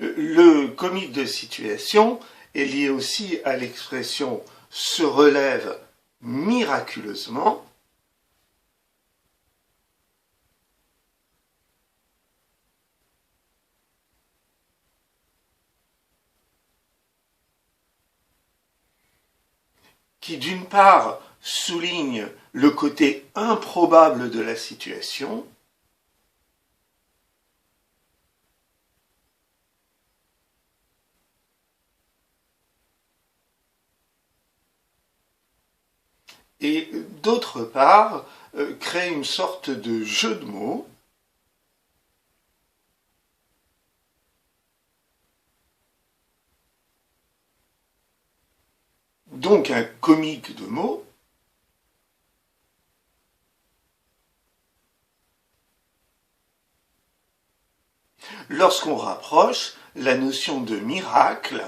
Le comique de situation est lié aussi à l'expression « se relève miraculeusement », qui d'une part souligne le côté improbable de la situation, et d'autre part crée une sorte de jeu de mots donc un comique de mots, lorsqu'on rapproche la notion de miracle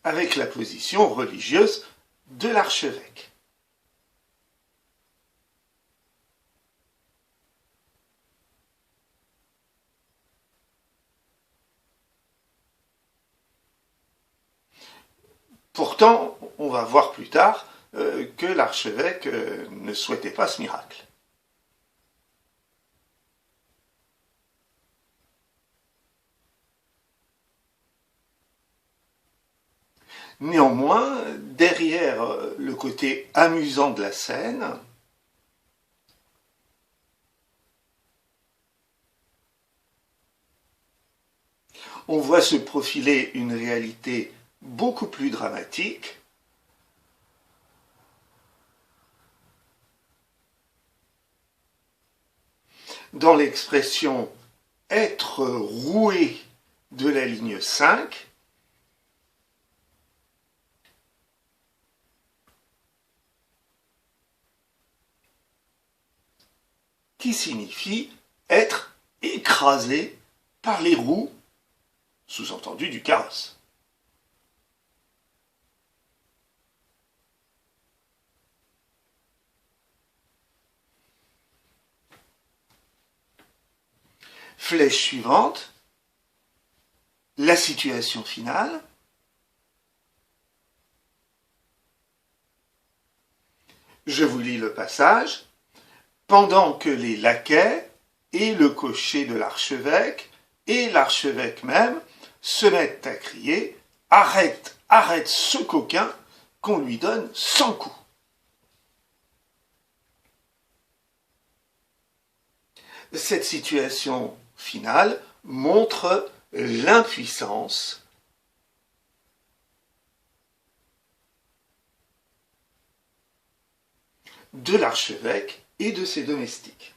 avec la position religieuse de l'archevêque. Pourtant, on va voir plus tard que l'archevêque ne souhaitait pas ce miracle. Néanmoins, derrière le côté amusant de la scène, on voit se profiler une réalité beaucoup plus dramatique, dans l'expression « être roué de la ligne 5 », qui signifie être écrasé par les roues, sous-entendu du carrosse. Flèche suivante, la situation finale. Je vous lis le passage. Pendant que les laquais et le cocher de l'archevêque et l'archevêque même se mettent à crier « Arrête, arrête ce coquin, qu'on lui donne 100 coups !» Cette situation finale montre l'impuissance de l'archevêque et de ses domestiques.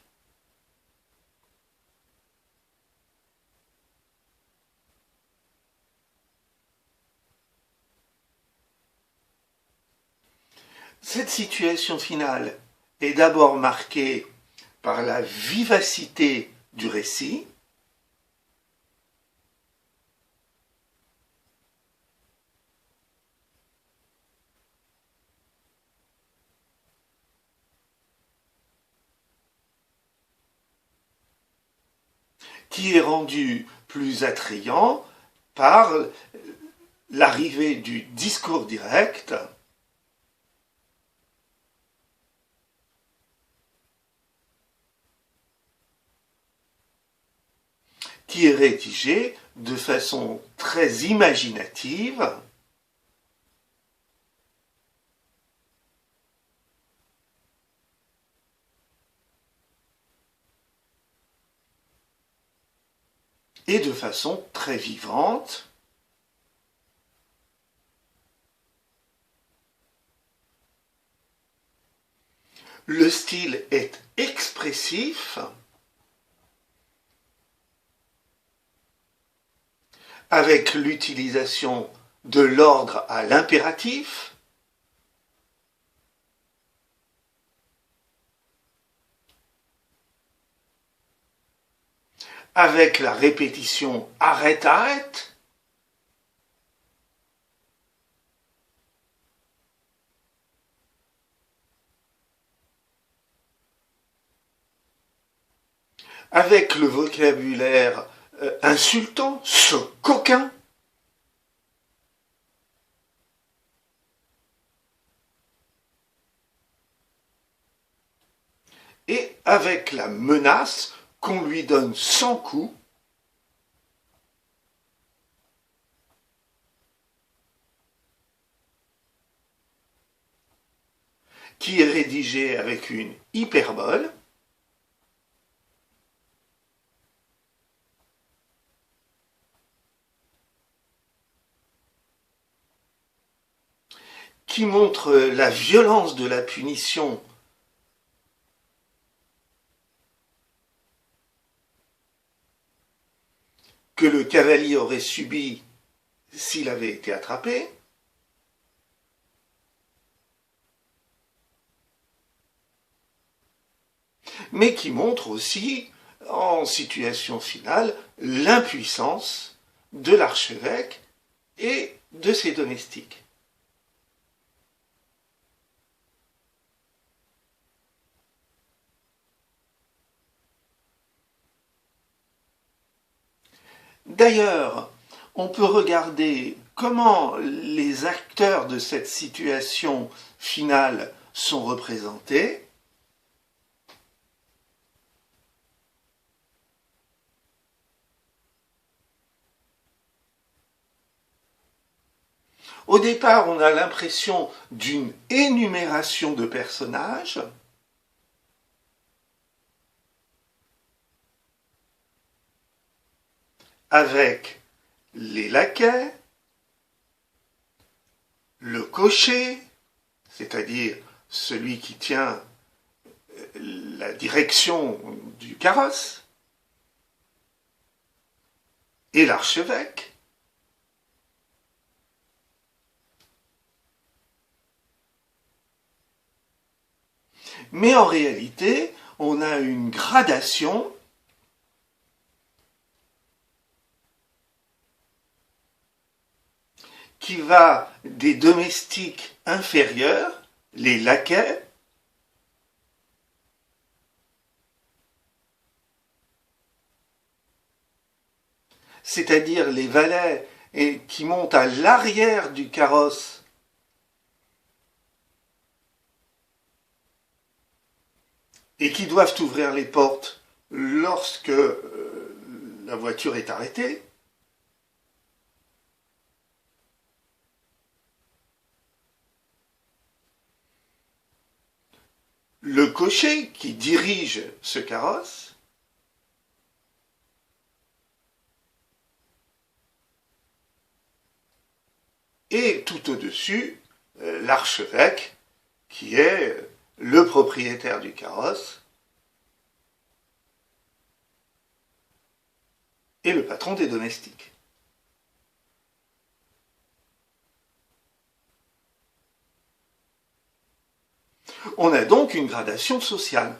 Cette situation finale est d'abord marquée par la vivacité du récit, qui est rendu plus attrayant par l'arrivée du discours direct, qui est rédigé de façon très imaginative, et de façon très vivante, le style est expressif, avec l'utilisation de l'ordre à l'impératif, avec la répétition « arrête, arrête », avec le vocabulaire insultant, ce coquin, et avec la menace qu'on lui donne 100 coups qui est rédigée avec une hyperbole qui montre la violence de la punition que le cavalier aurait subi s'il avait été attrapé, mais qui montre aussi, en situation finale, l'impuissance de l'archevêque et de ses domestiques. D'ailleurs, on peut regarder comment les acteurs de cette situation finale sont représentés. Au départ, on a l'impression d'une énumération de personnages, avec les laquais, le cocher, c'est-à-dire celui qui tient la direction du carrosse, et l'archevêque. Mais en réalité, on a une gradation qui va des domestiques inférieurs, les laquais, c'est-à-dire les valets et qui montent à l'arrière du carrosse et qui doivent ouvrir les portes lorsque la voiture est arrêtée. Le cocher qui dirige ce carrosse, et tout au-dessus, l'archevêque qui est le propriétaire du carrosse et le patron des domestiques. On a donc une gradation sociale.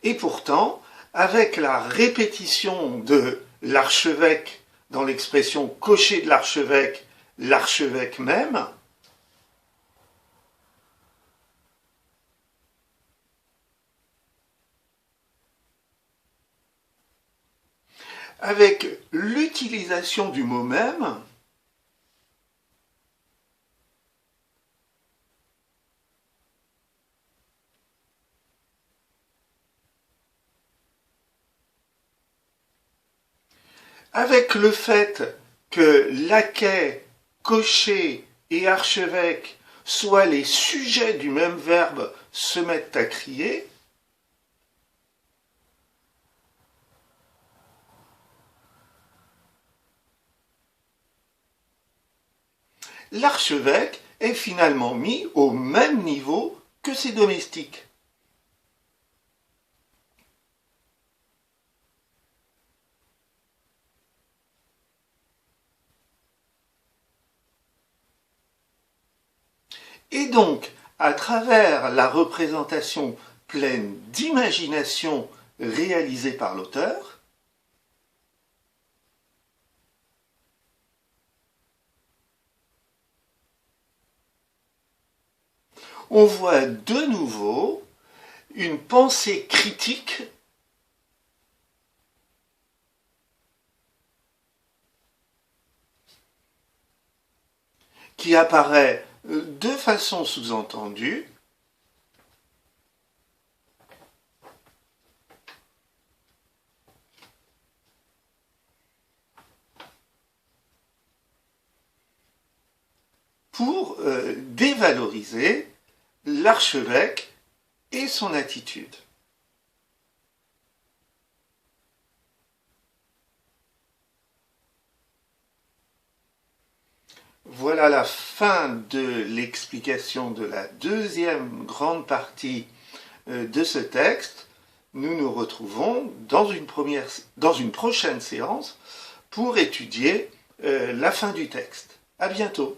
Et pourtant, avec la répétition de l'archevêque dans l'expression cocher de l'archevêque, l'archevêque même, avec l'utilisation du mot même, avec le fait que laquais, cocher et archevêque soient les sujets du même verbe se mettent à crier, l'archevêque est finalement mis au même niveau que ses domestiques. Et donc, à travers la représentation pleine d'imagination réalisée par l'auteur, on voit de nouveau une pensée critique qui apparaît de façon sous-entendue pour dévaloriser l'archevêque et son attitude. Voilà la fin de l'explication de la deuxième grande partie de ce texte. Nous nous retrouvons dans une prochaine séance pour étudier la fin du texte. À bientôt.